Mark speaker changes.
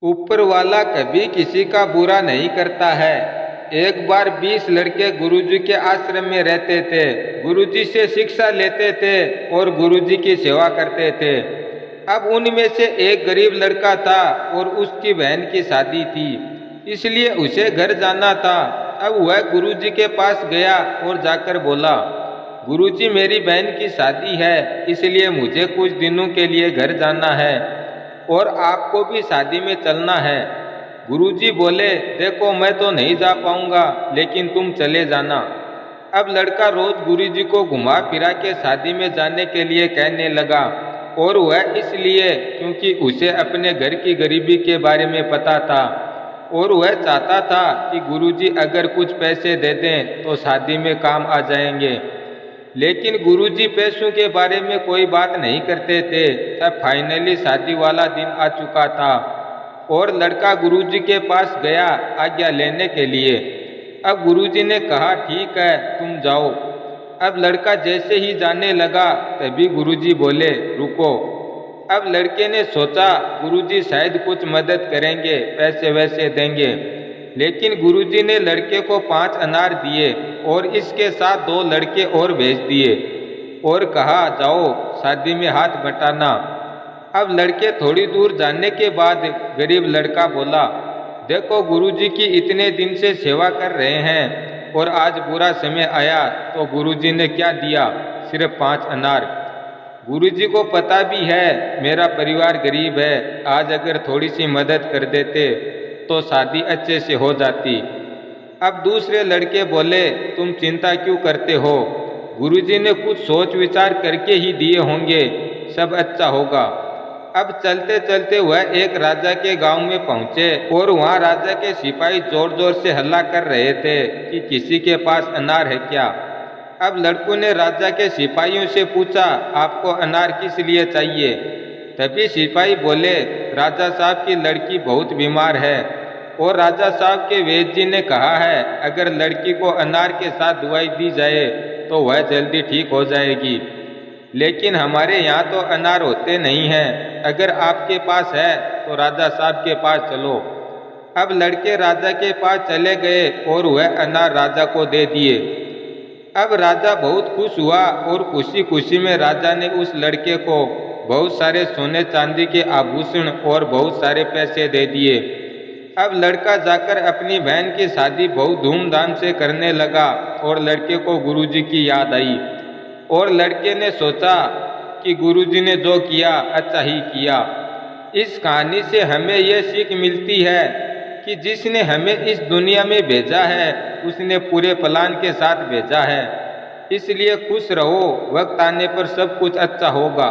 Speaker 1: ऊपर वाला कभी किसी का बुरा नहीं करता है। एक बार 20 लड़के गुरुजी के आश्रम में रहते थे। गुरुजी से शिक्षा लेते थे और गुरुजी की सेवा करते थे। अब उनमें से एक गरीब लड़का था और उसकी बहन की शादी थी, इसलिए उसे घर जाना था। अब वह गुरुजी के पास गया और जाकर बोला, गुरुजी मेरी बहन की शादी है, इसलिए मुझे कुछ दिनों के लिए घर जाना है और आपको भी शादी में चलना है। गुरुजी बोले, देखो मैं तो नहीं जा पाऊंगा, लेकिन तुम चले जाना। अब लड़का रोज गुरुजी को घुमा फिरा के शादी में जाने के लिए कहने लगा, और वह इसलिए क्योंकि उसे अपने घर की गरीबी के बारे में पता था और वह चाहता था कि गुरुजी अगर कुछ पैसे दे दें तो शादी में काम आ जाएंगे। लेकिन गुरुजी पैसों के बारे में कोई बात नहीं करते थे। तब फाइनली शादी वाला दिन आ चुका था और लड़का गुरुजी के पास गया आज्ञा लेने के लिए। अब गुरुजी ने कहा, ठीक है तुम जाओ। अब लड़का जैसे ही जाने लगा तभी गुरुजी बोले, रुको। अब लड़के ने सोचा गुरुजी शायद कुछ मदद करेंगे, पैसे वैसे देंगे। लेकिन गुरुजी ने लड़के को 5 अनार दिए और इसके साथ 2 लड़के और भेज दिए और कहा, जाओ शादी में हाथ बटाना। अब लड़के थोड़ी दूर जाने के बाद गरीब लड़का बोला, देखो गुरुजी की इतने दिन से सेवा कर रहे हैं और आज बुरा समय आया तो गुरुजी ने क्या दिया, सिर्फ 5 अनार। गुरुजी को पता भी है मेरा परिवार गरीब है, आज अगर थोड़ी सी मदद कर देते तो शादी अच्छे से हो जाती। अब दूसरे लड़के बोले, तुम चिंता क्यों करते हो, गुरुजी ने कुछ सोच विचार करके ही दिए होंगे, सब अच्छा होगा। अब चलते चलते वह एक राजा के गांव में पहुंचे और वहां राजा के सिपाही जोर जोर से हल्ला कर रहे थे कि किसी के पास अनार है क्या। अब लड़कों ने राजा के सिपाहियों से पूछा, आपको अनार किस लिए चाहिए। तभी सिपाही बोले, राजा साहब की लड़की बहुत बीमार है और राजा साहब के वैद्य जी ने कहा है अगर लड़की को अनार के साथ दवाई दी जाए तो वह जल्दी ठीक हो जाएगी। लेकिन हमारे यहाँ तो अनार होते नहीं हैं, अगर आपके पास है तो राजा साहब के पास चलो। अब लड़के राजा के पास चले गए और वह अनार राजा को दे दिए। अब राजा बहुत खुश हुआ और खुशी खुशी में राजा ने उस लड़के को बहुत सारे सोने चांदी के आभूषण और बहुत सारे पैसे दे दिए। अब लड़का जाकर अपनी बहन की शादी बहुत धूमधाम से करने लगा और लड़के को गुरुजी की याद आई और लड़के ने सोचा कि गुरुजी ने जो किया अच्छा ही किया। इस कहानी से हमें यह सीख मिलती है कि जिसने हमें इस दुनिया में भेजा है उसने पूरे प्लान के साथ भेजा है, इसलिए खुश रहो, वक्त आने पर सब कुछ अच्छा होगा।